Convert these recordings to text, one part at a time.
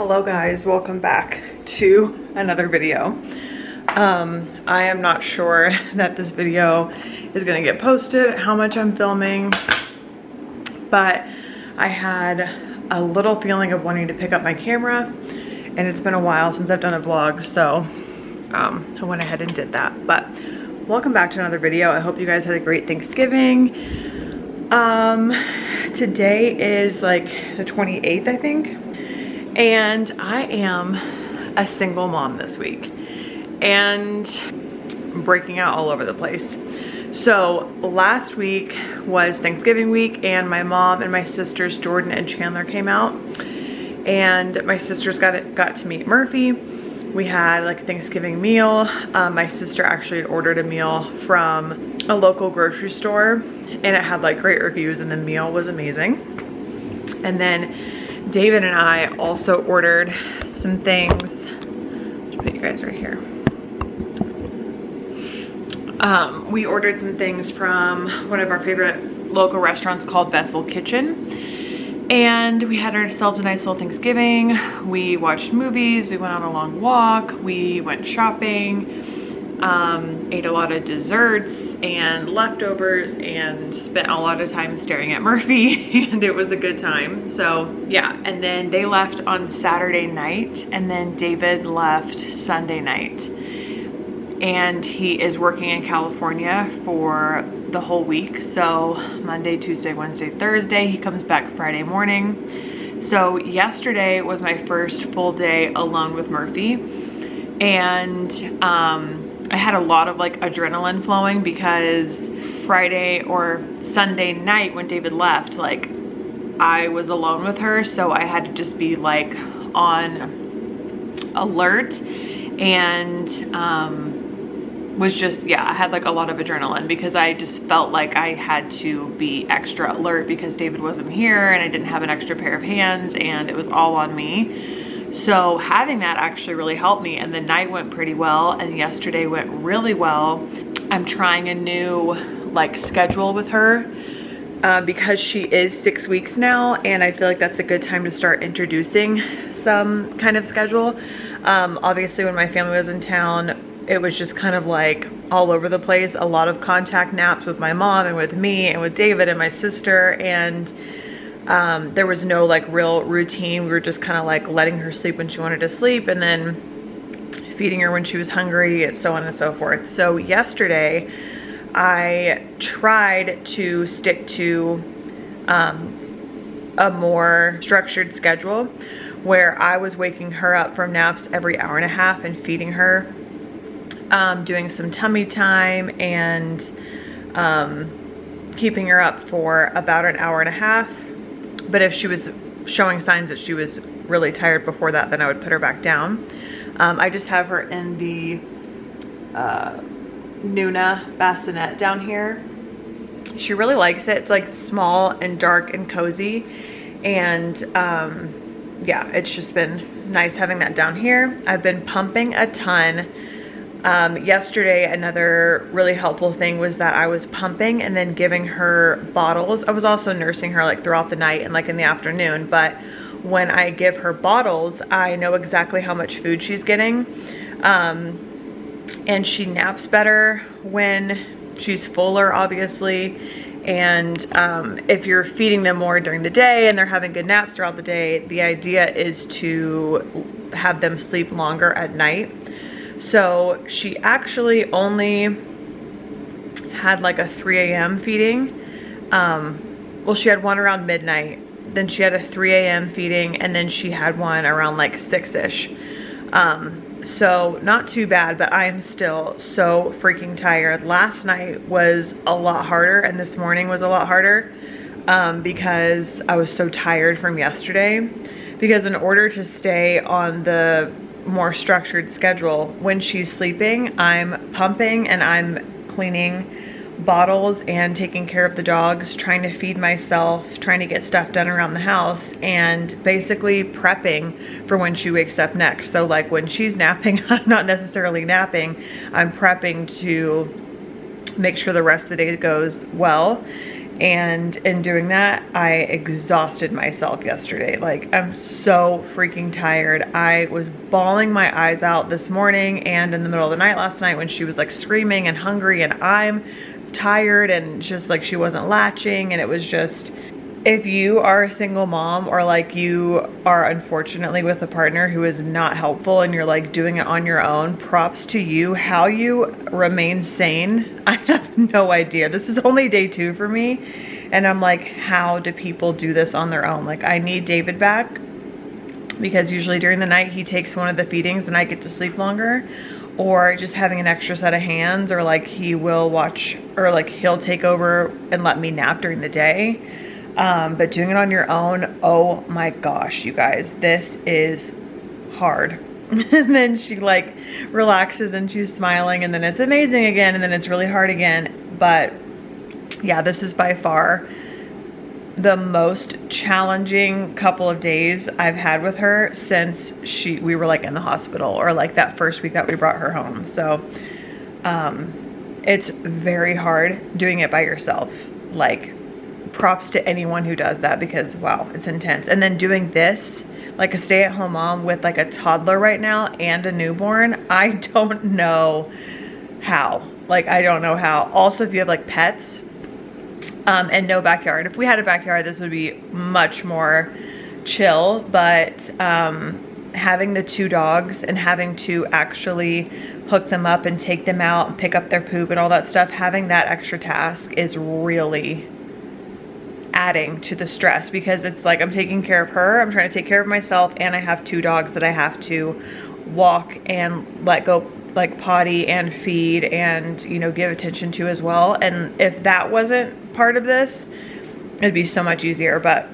Hello guys, welcome back to another video. I am not sure that this video is gonna get posted, how much I'm filming, but I had a little feeling of wanting to pick up my camera, and it's been a while since I've done a vlog, so I went ahead and did that. But welcome back to another video. I hope you guys had a great Thanksgiving. Today is like the 28th, I think. And I am a single mom this week and breaking out all over the place. So last week was Thanksgiving week, and my mom and my sisters Jordan and Chandler came out, and my sisters got to meet Murphy. We had like a Thanksgiving meal. My sister actually ordered a meal from a local grocery store, and it had like great reviews, and the meal was amazing. And then David and I also ordered some things. I'll put you guys right here. We ordered some things from one of our favorite local restaurants called Vessel Kitchen. And we had ourselves a nice little Thanksgiving. We watched movies, we went on a long walk, we went shopping, ate a lot of desserts and leftovers, and spent a lot of time staring at Murphy, and it was a good time. So yeah, and then they left on Saturday night, and then David left Sunday night. And he is working in California for the whole week. So Monday, Tuesday, Wednesday, Thursday, he comes back Friday morning. So yesterday was my first full day alone with Murphy. And I had a lot of like adrenaline flowing because Friday or Sunday night when David left, like I was alone with her. So I had to just be like on alert, and was just, yeah, I had like a lot of adrenaline because I just felt like I had to be extra alert because David wasn't here and I didn't have an extra pair of hands, and it was all on me. So having that actually really helped me, and the night went pretty well, and yesterday went really well. I'm trying a new like schedule with her because she is 6 weeks now, and I feel like that's a good time to start introducing some kind of schedule. Obviously when my family was in town, it was just kind of like all over the place, a lot of contact naps with my mom and with me and with David and my sister, and there was no like real routine. We were just kind of like letting her sleep when she wanted to sleep, and then feeding her when she was hungry, and so on and so forth. So yesterday I tried to stick to a more structured schedule where I was waking her up from naps every hour and a half and feeding her, doing some tummy time, and keeping her up for about an hour and a half. But if she was showing signs that she was really tired before that, then I would put her back down. I just have her in the Nuna bassinet down here. She really likes it. It's like small and dark and cozy, and yeah, it's just been nice having that down here. I've been pumping a ton. Yesterday, another really helpful thing was that I was pumping and then giving her bottles. I was also nursing her like throughout the night and like in the afternoon, but when I give her bottles, I know exactly how much food she's getting. And she naps better when she's fuller, obviously. And if you're feeding them more during the day and they're having good naps throughout the day, the idea is to have them sleep longer at night. So she actually only had like a 3 a.m. feeding. Well, she had one around midnight, then she had a 3 a.m. feeding, and then she had one around like 6-ish. So not too bad, but I am still so freaking tired. Last night was a lot harder, and this morning was a lot harder because I was so tired from yesterday. Because in order to stay on the more structured schedule, when she's sleeping, I'm pumping and I'm cleaning bottles and taking care of the dogs, trying to feed myself, trying to get stuff done around the house, and basically prepping for when she wakes up next. So like when she's napping, I'm not necessarily napping, I'm prepping to make sure the rest of the day goes well. And in doing that, I exhausted myself yesterday. Like, I'm so freaking tired. I was bawling my eyes out this morning and in the middle of the night last night when she was like screaming and hungry, and I'm tired and just like she wasn't latching. And it was just, if you are a single mom or like you are unfortunately with a partner who is not helpful and you're like doing it on your own, props to you. How you remain sane, I have no idea. This is only day 2 for me. And I'm like, how do people do this on their own? Like, I need David back because usually during the night he takes one of the feedings and I get to sleep longer. Or just having an extra set of hands, or like he will watch, or like he'll take over and let me nap during the day. But doing it on your own, oh my gosh, you guys, this is hard. And then she like relaxes and she's smiling, and then it's amazing again, and then it's really hard again. But yeah, this is by far the most challenging couple of days I've had with her since we were like in the hospital, or like that first week that we brought her home. So it's very hard doing it by yourself. Like, props to anyone who does that, because wow, it's intense. And then doing this, like a stay-at-home mom with like a toddler right now and a newborn, I don't know how. Like, I don't know how. Also, if you have like pets, and no backyard. If we had a backyard, this would be much more chill, but having the 2 dogs and having to actually hook them up and take them out and pick up their poop and all that stuff, having that extra task is really adding to the stress, because it's like I'm taking care of her, I'm trying to take care of myself, and I have 2 dogs that I have to walk and let go, like potty and feed and, you know, give attention to as well. And if that wasn't part of this, it'd be so much easier. But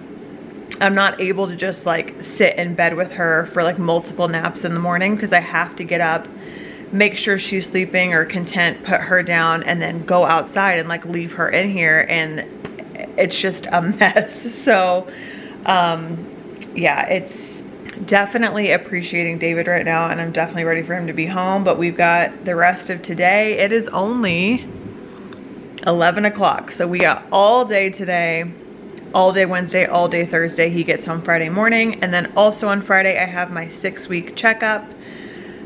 I'm not able to just like sit in bed with her for like multiple naps in the morning, because I have to get up, make sure she's sleeping or content, put her down, and then go outside and like leave her in here, and it's just a mess. So yeah, it's definitely appreciating David right now, and I'm definitely ready for him to be home. But we've got the rest of today. It is only 11 o'clock, so we got all day today, all day Wednesday, all day Thursday. He gets home Friday morning, and then also on Friday I have my 6-week checkup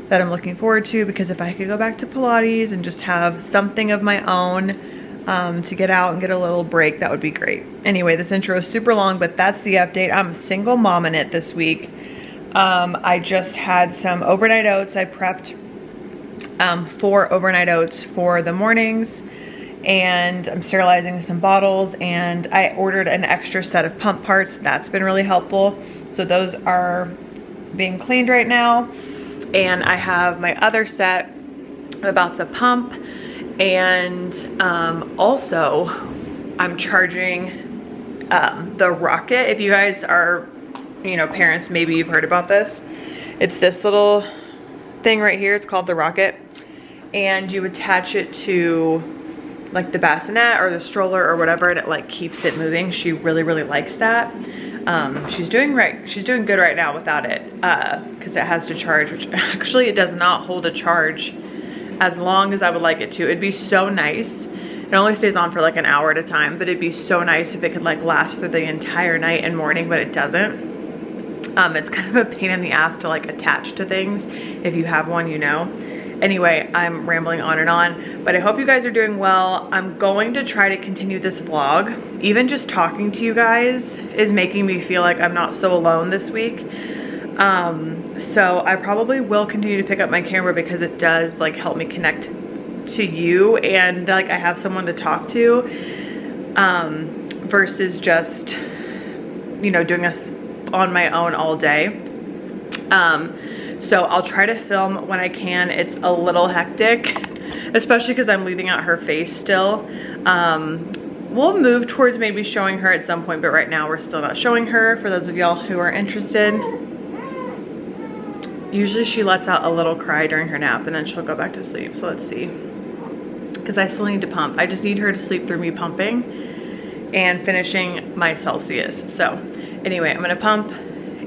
that I'm looking forward to, because if I could go back to Pilates and just have something of my own to get out and get a little break, that would be great. Anyway, this intro is super long, but that's the update. I'm a single mom in it this week. I just had some overnight oats. I prepped 4 overnight oats for the mornings, and I'm sterilizing some bottles, and I ordered an extra set of pump parts. That's been really helpful. So those are being cleaned right now, and I have my other set about to pump. And also I'm charging the Rocket. If you guys are, you know, parents, maybe you've heard about this. It's this little thing right here. It's called the Rocket, and you attach it to like the bassinet or the stroller or whatever, and it like keeps it moving. She really, really likes that. She's doing good right now without it, because it has to charge, which actually it does not hold a charge as long as I would like it to. It'd be so nice. It only stays on for like an hour at a time, but it'd be so nice if it could like last through the entire night and morning, but it doesn't. It's kind of a pain in the ass to like attach to things. If you have one, you know. Anyway, I'm rambling on and on, but I hope you guys are doing well. I'm going to try to continue this vlog. Even just talking to you guys is making me feel like I'm not so alone this week. So I probably will continue to pick up my camera, because it does like help me connect to you, and like I have someone to talk to, versus just, you know, doing this on my own all day. So I'll try to film when I can. It's a little hectic, especially because I'm leaving out her face still. We'll move towards maybe showing her at some point, but right now we're still not showing her, for those of y'all who are interested. Usually she lets out a little cry during her nap, and then she'll go back to sleep. So let's see, because I still need to pump. I just need her to sleep through me pumping and finishing my Celsius. So anyway, I'm gonna pump,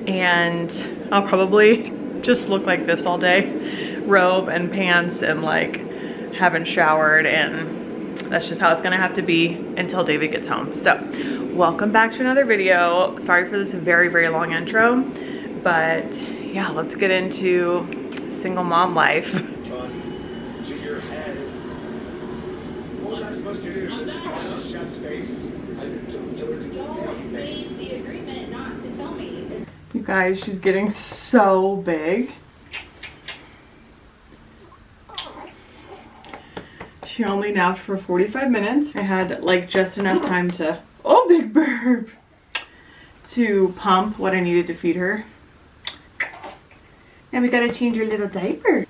and I'll probably just look like this all day, robe and pants, and like haven't showered, and that's just how it's gonna have to be until David gets home. So welcome back to another video. Sorry for this very, very long intro, but yeah, let's get into single mom life. To your head. What was I supposed to do? Chef's face? I didn't tell her to do anything. Made the agreement not to tell me. You guys, she's getting so big. She only napped for 45 minutes. I had like just enough time to, oh, big burp, to pump what I needed to feed her. Now we gotta change her little diaper.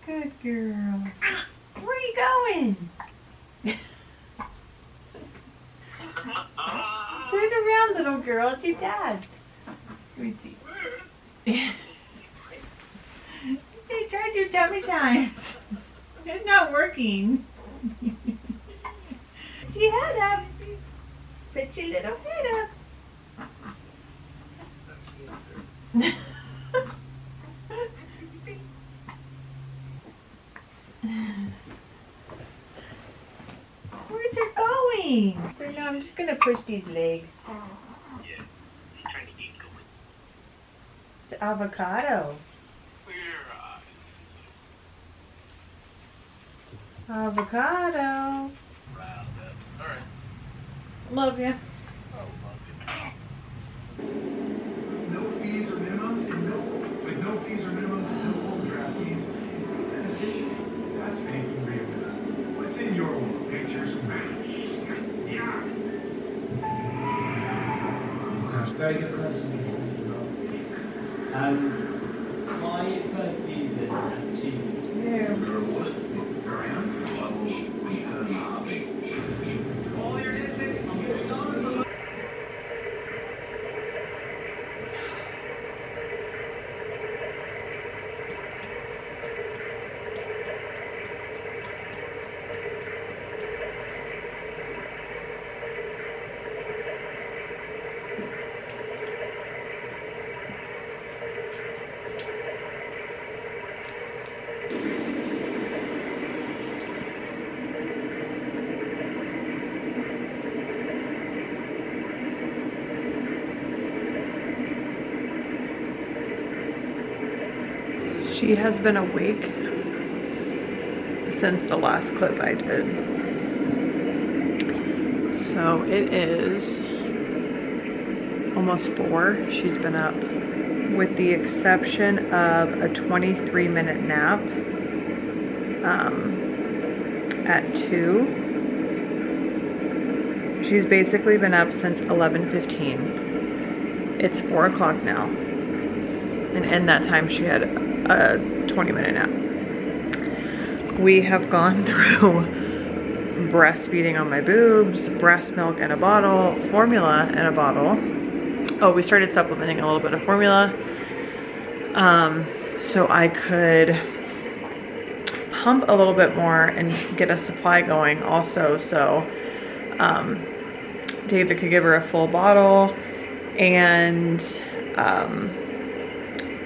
Good girl. Where are you going? Turn around, little girl. It's your dad. Let me see. They tried your tummy times. It's not working. Put your head up. Put your little head up. Where's her going? So now I'm just gonna push these legs. Yeah, he's trying to get going. It's avocado. Avocado. Alright. Love you. No fees or minimums and with no fees or minimums and no overdraft fees is a decision. That's banking real. What's in your world? Pictures, maps. Yeah. Very good question. My first season as chief. Yeah. All your instincts, I'm getting on. She has been awake since the last clip I did. So it is almost 4. She's been up, with the exception of a 23-minute nap at 2. She's basically been up since 11:15. It's 4 o'clock now. And in that time she had a 20-minute nap. We have gone through breastfeeding on my boobs, breast milk in a bottle, formula in a bottle. Oh, we started supplementing a little bit of formula so I could pump a little bit more and get a supply going also, so David could give her a full bottle and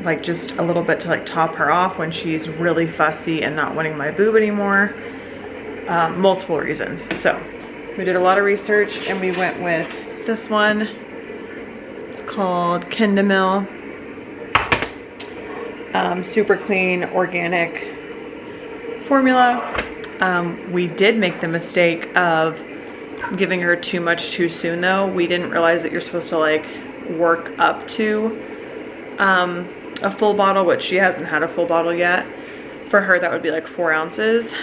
like just a little bit to like top her off when she's really fussy and not wanting my boob anymore. Multiple reasons. So we did a lot of research and we went with this one. It's called Kindamil. Super clean, organic formula. We did make the mistake of giving her too much too soon though. We didn't realize that you're supposed to like work up to a full bottle, which she hasn't had a full bottle yet. For her, that would be like 4 ounces.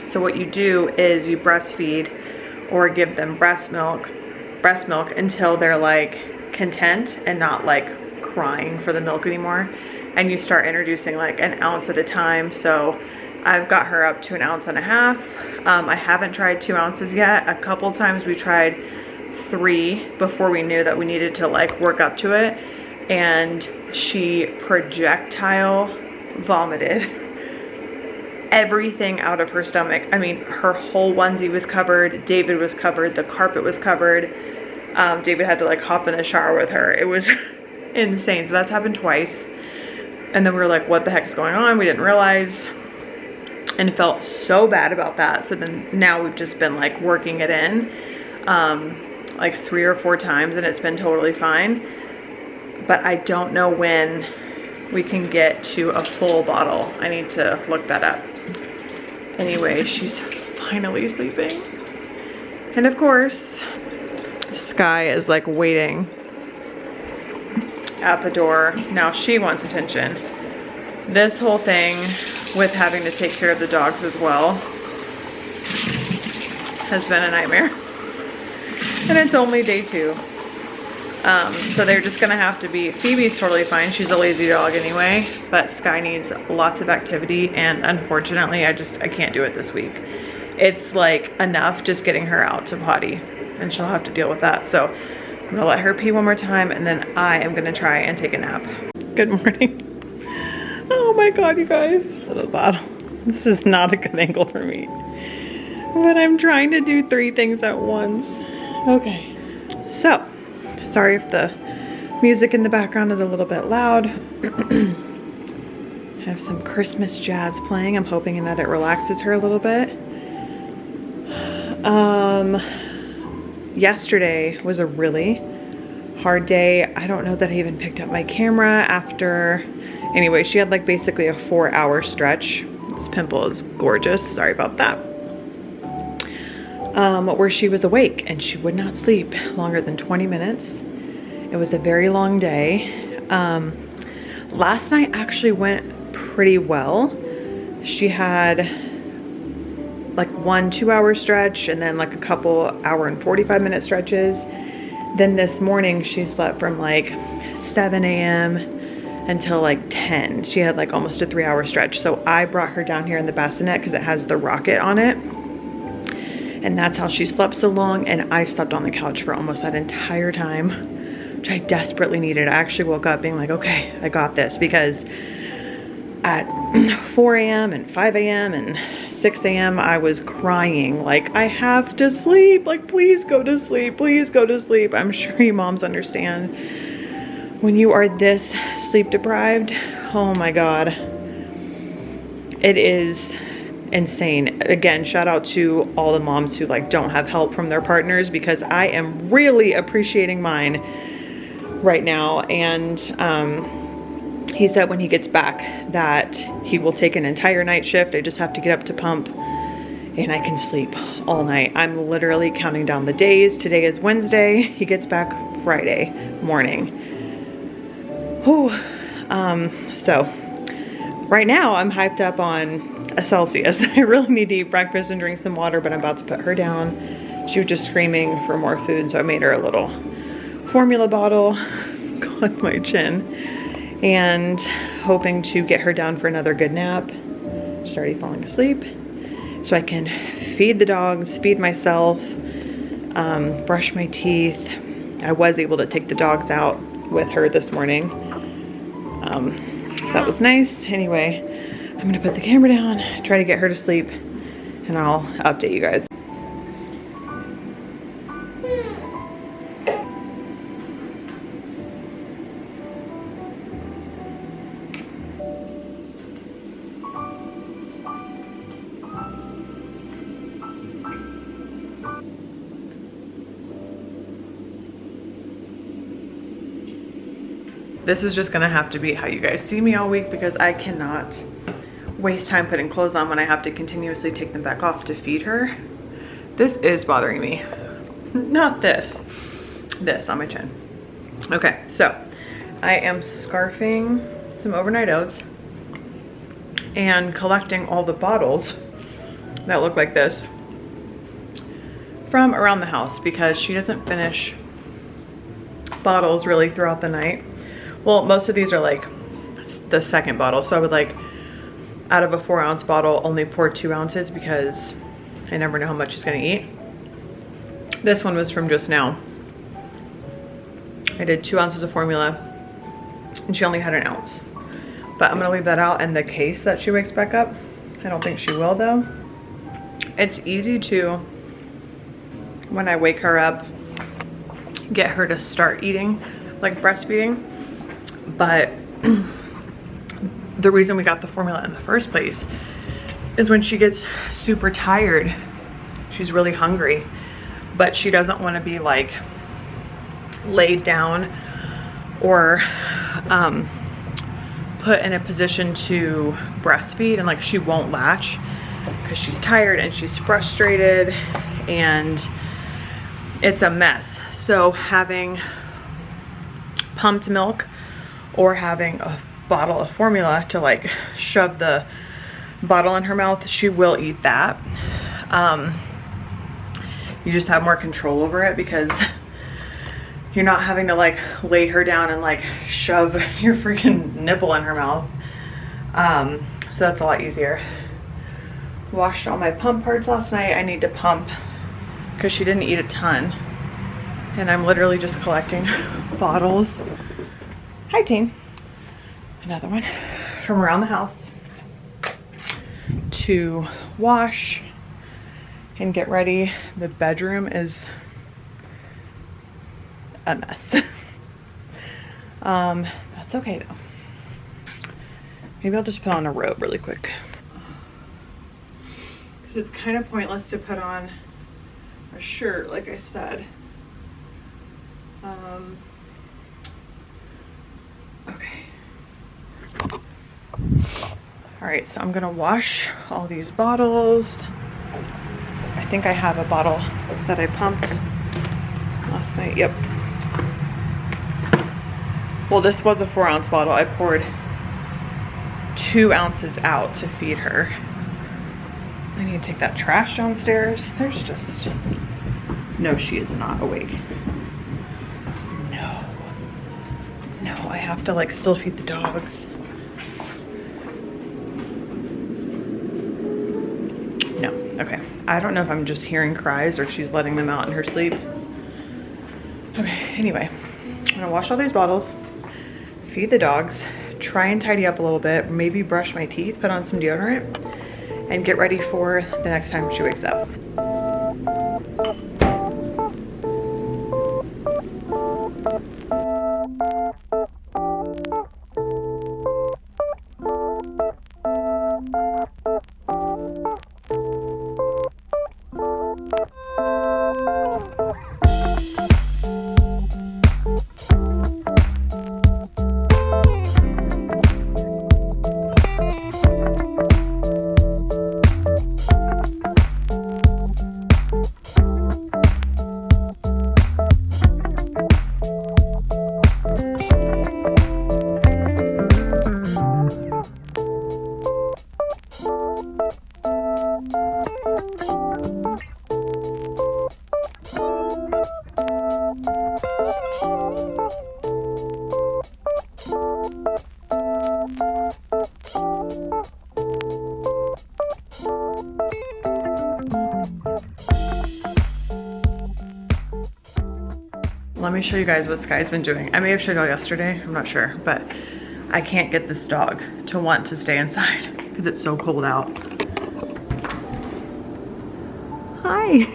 So what you do is you breastfeed or give them breast milk until they're like content and not like crying for the milk anymore. And you start introducing like an ounce at a time. So I've got her up to 1.5 ounces. I haven't tried 2 ounces yet. A couple times we tried 3 before we knew that we needed to like work up to it. And she projectile vomited everything out of her stomach. I mean, her whole onesie was covered, David was covered, the carpet was covered. David had to like hop in the shower with her. It was insane. So that's happened twice. And then we were like, what the heck is going on? We didn't realize, and felt so bad about that. So then now we've just been like working it in like 3 or 4 times, and it's been totally fine. But I don't know when we can get to a full bottle. I need to look that up. Anyway, she's finally sleeping. And of course, Sky is like waiting at the door. Now she wants attention. This whole thing with having to take care of the dogs as well has been a nightmare. And it's only day 2. So they're just gonna have to be, Phoebe's totally fine. She's a lazy dog anyway, but Sky needs lots of activity, and unfortunately I can't do it this week. It's like enough just getting her out to potty, and she'll have to deal with that. So I'm gonna let her pee one more time, and then I am gonna try and take a nap. Good morning. Oh my God, you guys. Little bottle. This is not a good angle for me, but I'm trying to do 3 things at once. Okay, so sorry if the music in the background is a little bit loud. I have some Christmas jazz playing. I'm hoping that it relaxes her a little bit. Yesterday was a really hard day. I don't know that I even picked up my camera after. Anyway, she had like basically a 4-hour stretch. This pimple is gorgeous. Sorry about that. Where she was awake and she would not sleep longer than 20 minutes. It was a very long day. Last night actually went pretty well. She had like 1 2-hour stretch and then like a couple hour and 45-minute stretches. Then this morning she slept from like 7 a.m. until like 10. She had like almost a 3-hour stretch. So I brought her down here in the bassinet because it has the rocket on it. And that's how she slept so long. And I slept on the couch for almost that entire time, which I desperately needed. I actually woke up being like, okay, I got this, because at 4 a.m. and 5 a.m. and 6 a.m. I was crying like, I have to sleep, like please go to sleep, please go to sleep. I'm sure you moms understand when you are this sleep deprived. Oh my God, it is insane. Again, shout out to all the moms who like don't have help from their partners, because I am really appreciating mine right now. And he said when he gets back that he will take an entire night shift. I just have to get up to pump and I can sleep all night. I'm literally counting down the days. Today is Wednesday. He gets back Friday morning. Whew. So right now I'm hyped up on a Celsius. I really need to eat breakfast and drink some water, but I'm about to put her down. She was just screaming for more food, so I made her a little formula bottle. God, my chin. And hoping to get her down for another good nap. She's already falling asleep. So I can feed the dogs, feed myself, brush my teeth. I was able to take the dogs out with her this morning. So that was nice. Anyway, I'm gonna put the camera down, try to get her to sleep, and I'll update you guys. This is just gonna have to be how you guys see me all week, because I cannot waste time putting clothes on when I have to continuously take them back off to feed her. This is bothering me. Not this. This on my chin. Okay, so I am scarfing some overnight oats and collecting all the bottles that look like this from around the house, because she doesn't finish bottles really throughout the night. Well, most of these are like the second bottle. So I would like, out of a 4-ounce bottle, only pour 2 ounces because I never know how much she's gonna eat. This one was from just now. I did 2 ounces of formula and she only had 1 ounce. But I'm gonna leave that out in the case that she wakes back up. I don't think she will though. It's easy to, when I wake her up, get her to start eating, like breastfeeding. But the reason we got the formula in the first place is when she gets super tired, she's really hungry, but she doesn't want to be like laid down or put in a position to breastfeed, and like she won't latch because she's tired and she's frustrated and it's a mess. So having pumped milk or having a bottle of formula to like shove the bottle in her mouth, she will eat that. You just have more control over it because you're not having to like lay her down and like shove your freaking nipple in her mouth. So that's a lot easier. Washed all my pump parts last night. I need to pump because she didn't eat a ton. And I'm literally just collecting bottles. Hi, team. Another one from around the house to wash and get ready. The bedroom is a mess. That's okay though. Maybe I'll just put on a robe really quick, because it's kind of pointless to put on a shirt, like I said. Okay. All right, so I'm gonna wash all these bottles. I think I have a bottle that I pumped last night. Yep. Well, this was a 4-ounce bottle. I poured 2 ounces out to feed her. I need to take that trash downstairs. There's just, no, she is not awake. No, I have to like still feed the dogs. No, okay. I don't know if I'm just hearing cries or she's letting them out in her sleep. Okay, anyway, I'm gonna wash all these bottles, feed the dogs, try and tidy up a little bit, maybe brush my teeth, put on some deodorant, and get ready for the next time she wakes up. Let me show you guys what Sky's been doing. I may have showed y'all yesterday, I'm not sure, but I can't get this dog to want to stay inside because it's so cold out. Hi. You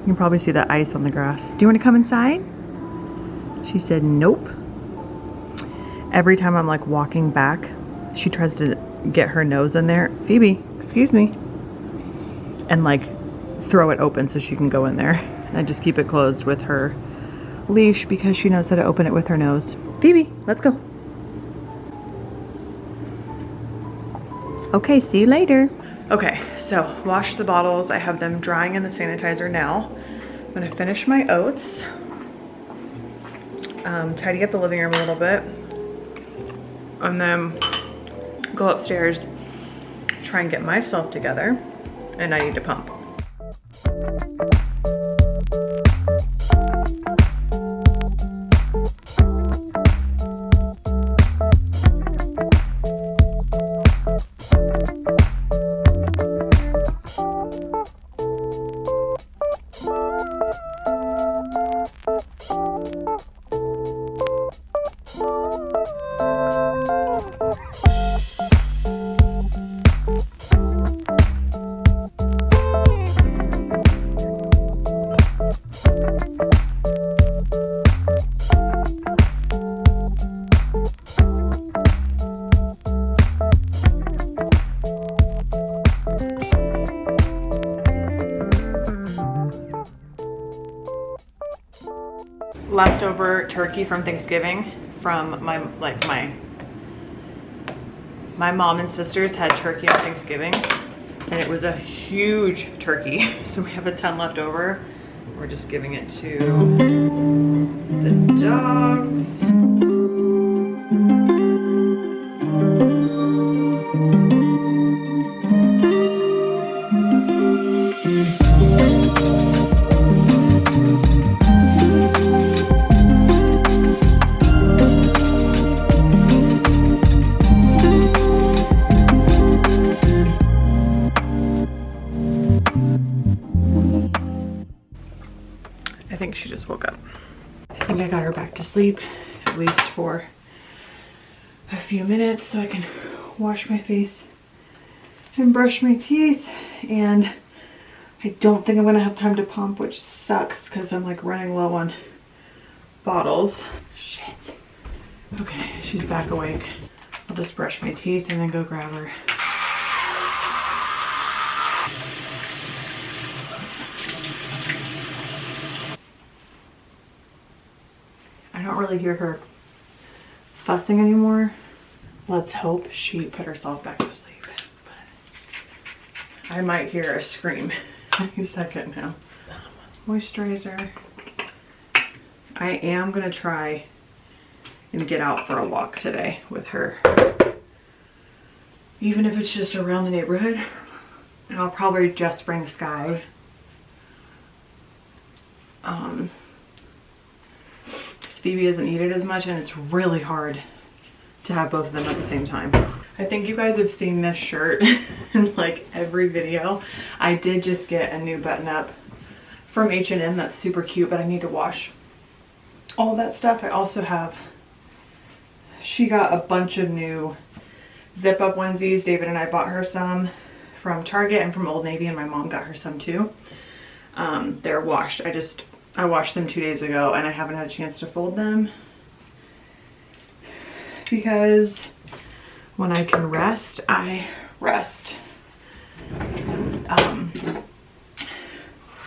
can probably see the ice on the grass. Do you want to come inside? She said nope. Every time I'm like walking back, she tries to get her nose in there. Phoebe, excuse me. And like throw it open so she can go in there. I just keep it closed with her leash because she knows how to open it with her nose. Phoebe, let's go. Okay, see you later. Okay, so wash the bottles. I have them drying in the sanitizer now. I'm gonna finish my oats. Tidy up the living room a little bit. And then go upstairs, try and get myself together. And I need to pump. leftover turkey from Thanksgiving from my mom and sisters had turkey on Thanksgiving, and it was a huge turkey. So we have a ton left over. We're just giving it to the dogs. I think she just woke up. I think I got her back to sleep, at least for a few minutes, so I can wash my face and brush my teeth. And I don't think I'm gonna have time to pump, which sucks because I'm like running low on bottles. Shit. Okay, she's back awake. I'll just brush my teeth and then go grab her. I don't really hear her fussing anymore. Let's hope she put herself back to sleep. But I might hear a scream any second now. Moisturizer. I am gonna try and get out for a walk today with her. Even if it's just around the neighborhood. And I'll probably just bring Sky. Phoebe doesn't eat it as much, and it's really hard to have both of them at the same time. I think you guys have seen this shirt in like every video. I did just get a new button up from H&M that's super cute, but I need to wash all that stuff. I also have, she got a bunch of new zip up onesies. David and I bought her some from Target and from Old Navy, and my mom got her some too. They're washed. I washed them 2 days ago, and I haven't had a chance to fold them because when I can rest, I rest.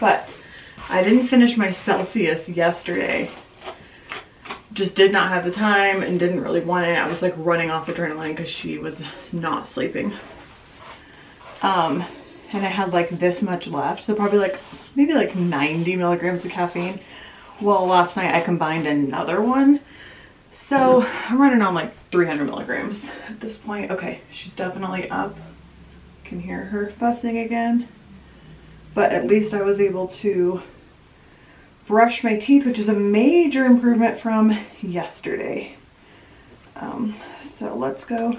But I didn't finish my Celsius yesterday. Just did not have the time and didn't really want it. I was like running off adrenaline because she was not sleeping. And I had like this much left, so probably like maybe like 90 milligrams of caffeine. Well, last night I combined another one, so I'm running on like 300 milligrams at this point. Okay, she's definitely up. Can hear her fussing again, but at least I was able to brush my teeth, which is a major improvement from yesterday. So let's go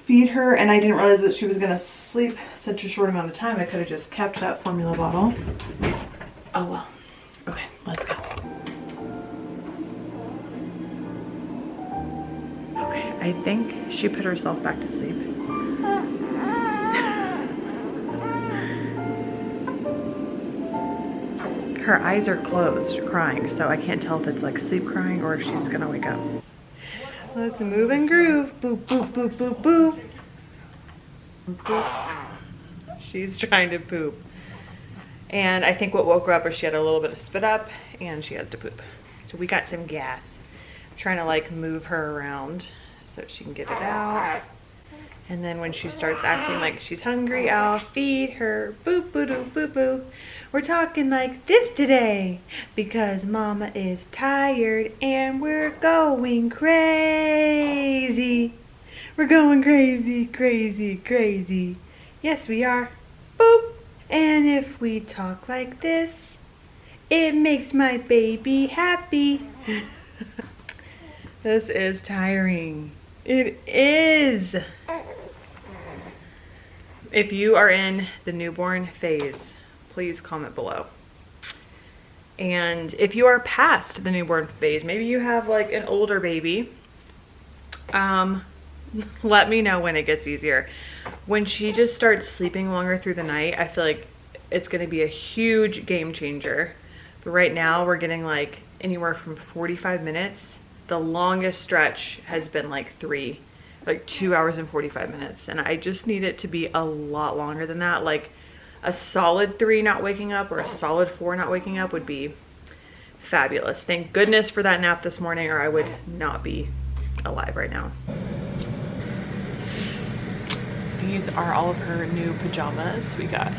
feed her. And I didn't realize that she was gonna sleep such a short amount of time. I could have just kept that formula bottle. Oh well. Okay, let's go. Okay, I think she put herself back to sleep. Her eyes are closed, crying, so I can't tell if it's like sleep crying or if she's gonna wake up. Let's move and groove. Boop, boop, boop, boop, boop. Boop. She's trying to poop. And I think what woke her up is she had a little bit of spit up and she has to poop. So we got some gas. I'm trying to like move her around so she can get it out. And then when she starts acting like she's hungry, I'll feed her. Boop, boo, doo, boo, boo. We're talking like this today because mama is tired and we're going crazy. We're going crazy, crazy, crazy. Yes, we are. Boop. And if we talk like this, it makes my baby happy. This is tiring. It is. If you are in the newborn phase, please comment below. And if you are past the newborn phase, maybe you have like an older baby, let me know when it gets easier. When she just starts sleeping longer through the night, I feel like it's gonna be a huge game changer. But right now we're getting like anywhere from 45 minutes. The longest stretch has been like 2 hours and 45 minutes. And I just need it to be a lot longer than that. Like a solid 3 not waking up or a solid 4 not waking up would be fabulous. Thank goodness for that nap this morning, or I would not be alive right now. These are all of her new pajamas. We got,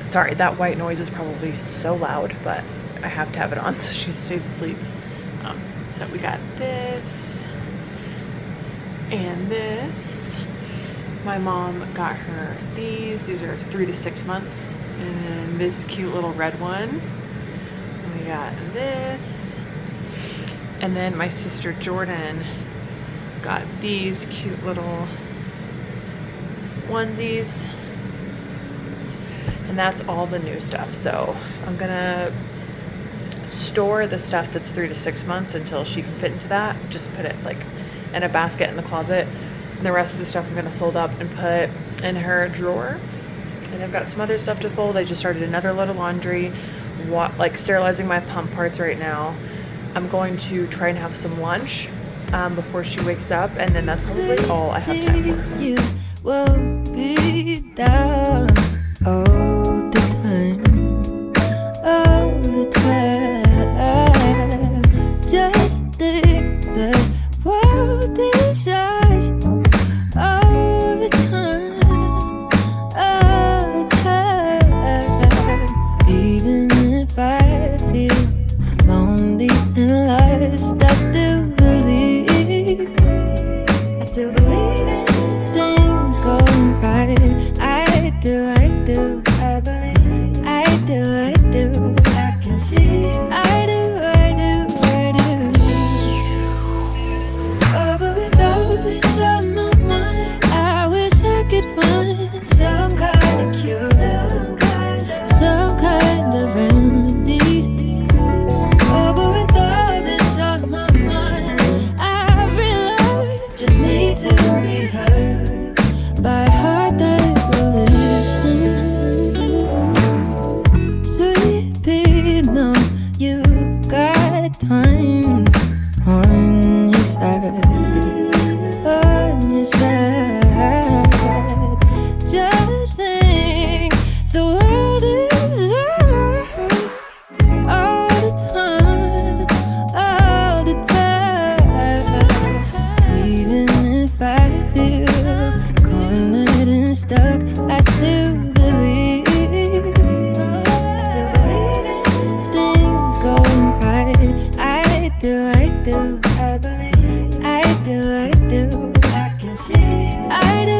sorry, that white noise is probably so loud, but I have to have it on so she stays asleep. So we got this and this. My mom got her these. These are 3 to 6 months. And then this cute little red one. And we got this. And then my sister Jordan got these cute little onesies. And that's all the new stuff. So I'm gonna store the stuff that's 3 to 6 months until she can fit into that. Just put it like in a basket in the closet. And the rest of the stuff I'm gonna fold up and put in her drawer. And I've got some other stuff to fold. I just started another load of laundry, like sterilizing my pump parts right now. I'm going to try and have some lunch before she wakes up, and then that's probably all I have time for. You will be down all the time, all the time. Just think the world is ours all the time, all the time. Even if I feel lonely and lost, I still believe. I still believe in things going right. I do, I believe. I do, I can see. I do. Oh, but with all this on my mind, I wish I could find some kind of cure, some kind of remedy. Oh, but with all this on my mind, I realize just need to be heard by a heart that will listen. Sweet, no, you got time on your side, on your side. Just think the world is ours all the time, all the time. Even if I feel cornered and stuck, I still believe. I still believe in things going right. I do, I believe. I do, I can see. I do.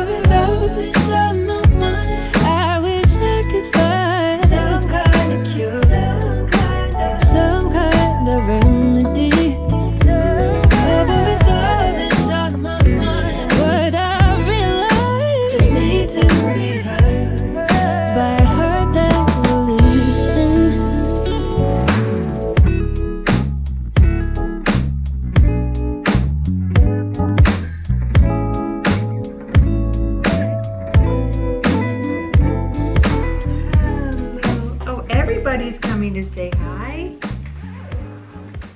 With all this on my mind, I wish I could find some kind of cure, some kind of remedy. With all this on my mind, what I realize just need to be heard by a heart that will listen. Oh, everybody's coming to say hi.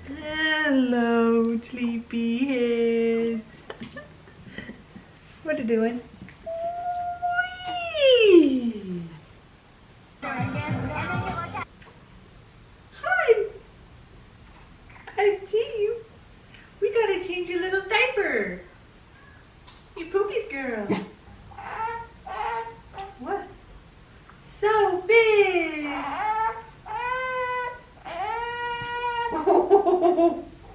Hello, sleepyheads. What are you doing? Whee! Hi. I see you. We gotta change your little diaper. You poopies girl. What? So big.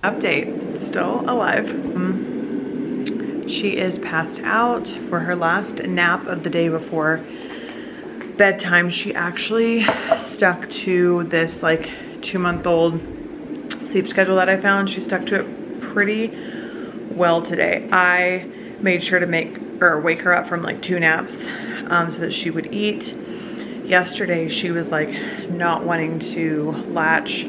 Update, still alive. She is passed out for her last nap of the day before bedtime. She actually stuck to this like 2-month-old sleep schedule that I found. She stuck to it pretty well today. I made sure to wake her up from like 2 naps so that she would eat. Yesterday she was like not wanting to latch,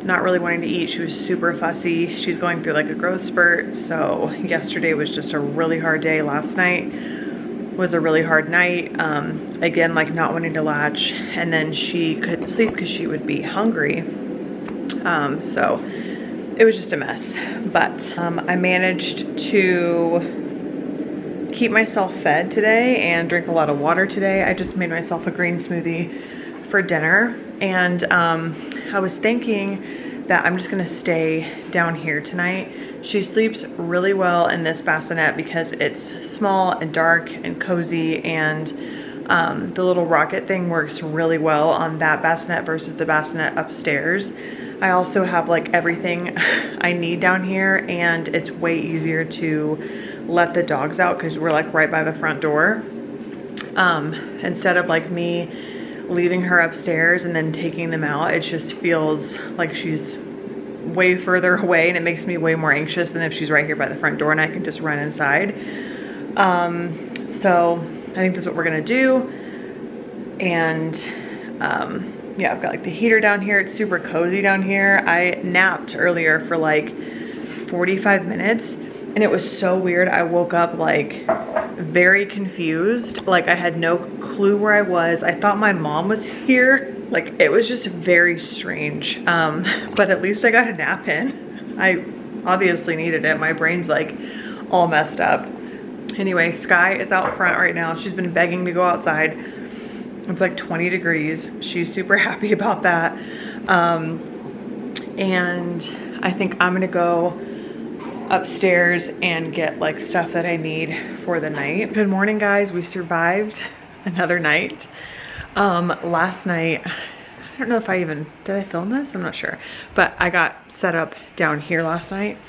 not really wanting to eat. She was super fussy. She's going through like a growth spurt. So yesterday was just a really hard day. Last night was a really hard night. Again, like not wanting to latch, and then she couldn't sleep because she would be hungry. So it was just a mess, but I managed to keep myself fed today and drink a lot of water today. I just made myself a green smoothie for dinner, and I was thinking that I'm just gonna stay down here tonight. She sleeps really well in this bassinet because it's small and dark and cozy, and the little rocket thing works really well on that bassinet versus the bassinet upstairs. I also have like everything I need down here, and it's way easier to let the dogs out because we're like right by the front door. Instead of like me leaving her upstairs and then taking them out, it just feels like she's way further away, and it makes me way more anxious than if she's right here by the front door and I can just run inside. So I think that's what we're gonna do. And yeah, I've got like the heater down here. It's super cozy down here. I napped earlier for like 45 minutes, and it was so weird. I woke up like very confused. Like I had no clue where I was. I thought my mom was here. Like it was just very strange. But at least I got a nap in. I obviously needed it. My brain's like all messed up. Anyway, Sky is out front right now. She's been begging to go outside. It's like 20 degrees. She's super happy about that. And I think I'm gonna go upstairs and get like stuff that I need for the night. Good morning, guys. We survived another night. Last night, I don't know if did I film this? I'm not sure. But I got set up down here last night.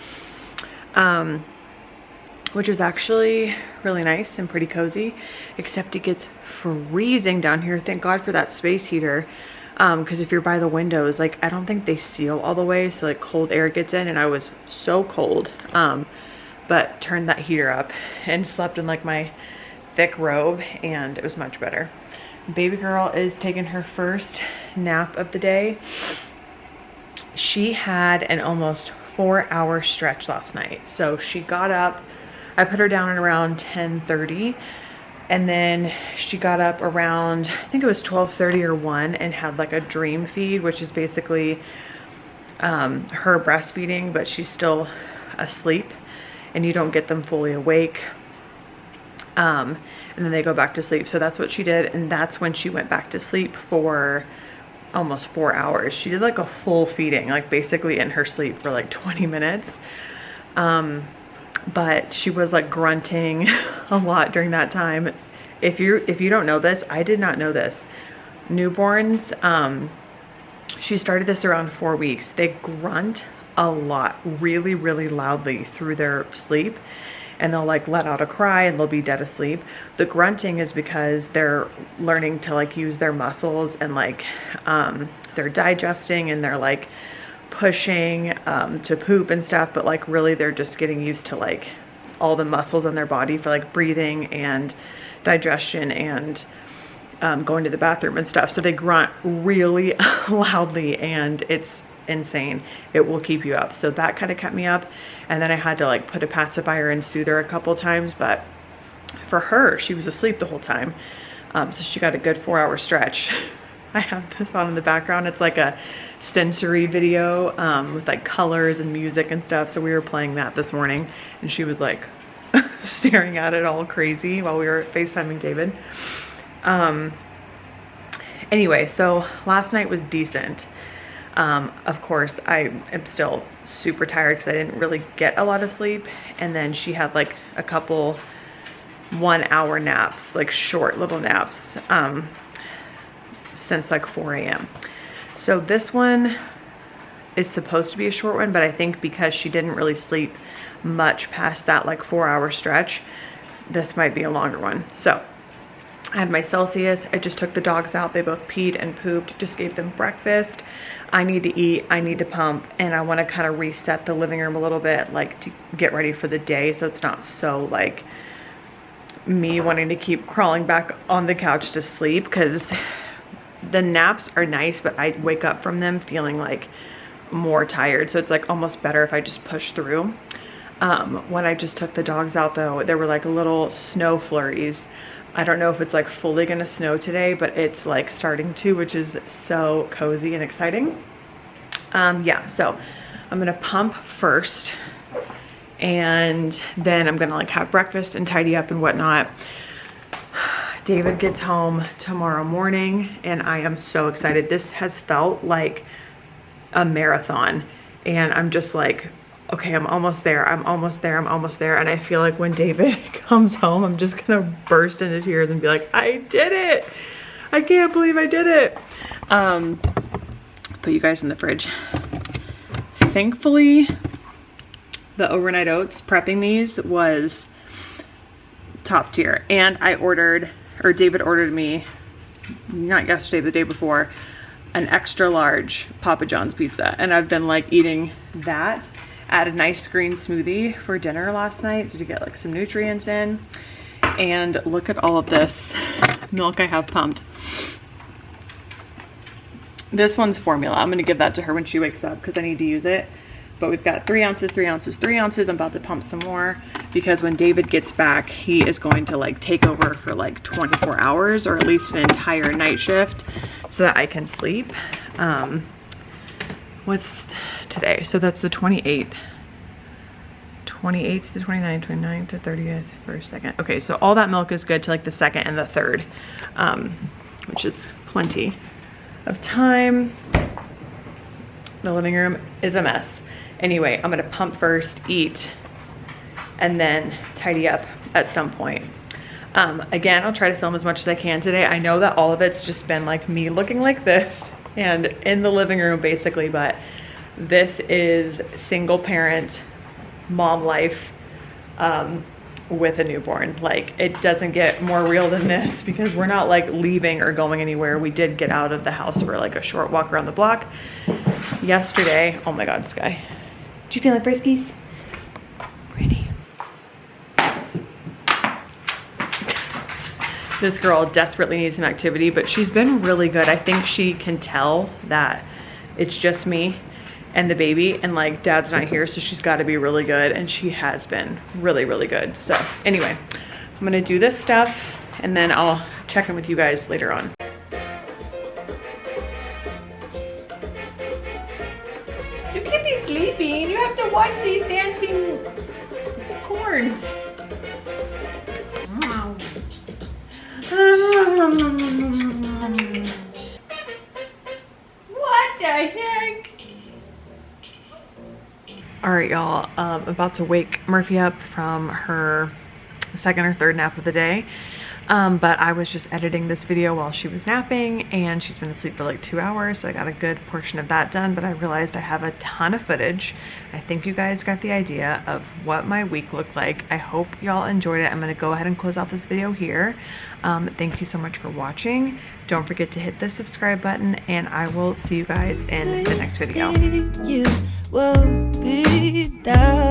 Which was actually really nice and pretty cozy, except it gets freezing down here. Thank God for that space heater, because if you're by the windows, like I don't think they seal all the way, so like cold air gets in, and I was so cold. But turned that heater up and slept in like my thick robe, and it was much better. Baby girl is taking her first nap of the day. She had an almost 4-hour stretch last night. So she got up, I put her down at around 10:30, and then she got up around, I think it was 12:30 or 1, and had like a dream feed, which is basically her breastfeeding, but she's still asleep and you don't get them fully awake. And then they go back to sleep. So that's what she did, and that's when she went back to sleep for almost 4 hours. She did like a full feeding, like basically in her sleep for like 20 minutes. But she was like grunting a lot during that time. If you don't know this, I did not know this. Newborns, she started this around 4 weeks. They grunt a lot, really, really loudly through their sleep. And they'll like let out a cry and they'll be dead asleep. The grunting is because they're learning to like use their muscles, and like they're digesting, and they're like pushing to poop and stuff, but like really they're just getting used to like all the muscles in their body for like breathing and digestion and going to the bathroom and stuff. So they grunt really loudly, and it's insane. It will keep you up. So that kind of kept me up, and then I had to like put a pacifier and soothe her a couple times, but for her, she was asleep the whole time. So she got a good 4-hour stretch. I have this on in the background. It's like a sensory video with like colors and music and stuff. So we were playing that this morning, and she was like staring at it all crazy while we were FaceTiming David. Anyway, so last night was decent. Of course, I am still super tired because I didn't really get a lot of sleep. And then she had like a couple 1-hour naps, like short little naps, since like 4 a.m. So this one is supposed to be a short one, but I think because she didn't really sleep much past that like 4-hour stretch, this might be a longer one. So I had my Celsius. I just took the dogs out. They both peed and pooped, just gave them breakfast. I need to eat, I need to pump, and I want to kind of reset the living room a little bit, like to get ready for the day, so it's not so like me wanting to keep crawling back on the couch to sleep, because the naps are nice, but I wake up from them feeling like more tired. So it's like almost better if I just push through. When I just took the dogs out though, there were like little snow flurries. I don't know if it's like fully gonna snow today, but it's like starting to, which is so cozy and exciting. Yeah, so I'm gonna pump first, and then I'm gonna like have breakfast and tidy up and whatnot. David gets home tomorrow morning and I am so excited. This has felt like a marathon and I'm just like, okay, I'm almost there. I'm almost there. I'm almost there. And I feel like when David comes home, I'm just gonna burst into tears and be like, I did it. I can't believe I did it. Put you guys in the fridge. Thankfully, the overnight oats, prepping these was top tier. And I ordered, or David ordered me, not yesterday, the day before, an extra large Papa John's pizza. And I've been like eating that. Add a nice green smoothie for dinner last night so to get like some nutrients in. And look at all of this milk I have pumped. This one's formula. I'm gonna give that to her when she wakes up because I need to use it. But we've got 3 ounces, 3 ounces, 3 ounces. I'm about to pump some more because when David gets back, he is going to like take over for like 24 hours or at least an entire night shift so that I can sleep. What's today? So that's the 28th. 28th to 29th, 29th to 30th, 1st, 2nd. Okay, so all that milk is good to like the 2nd and the 3rd, which is plenty of time. The living room is a mess. Anyway, I'm gonna pump first, eat, and then tidy up at some point. Again, I'll try to film as much as I can today. I know that all of it's just been like me looking like this and in the living room basically, but this is single parent mom life with a newborn. Like, it doesn't get more real than this because we're not like leaving or going anywhere. We did get out of the house for like a short walk around the block yesterday. Oh my God, Sky. Do you feel like friskies? Ready. This girl desperately needs an activity, but she's been really good. I think she can tell that it's just me and the baby and like dad's not here, so she's got to be really good, and she has been really, really good. So anyway, I'm gonna do this stuff and then I'll check in with you guys later on. You can't be sleeping. You have to watch these dancing corns. What the heck? All right, y'all, I'm about to wake Murphy up from her 2nd or 3rd nap of the day. But I was just editing this video while she was napping and she's been asleep for like 2 hours. So I got a good portion of that done, but I realized I have a ton of footage. I think you guys got the idea of what my week looked like. I hope y'all enjoyed it. I'm gonna go ahead and close out this video here. Thank you so much for watching. Don't forget to hit the subscribe button and I will see you guys in the next video. You will be down.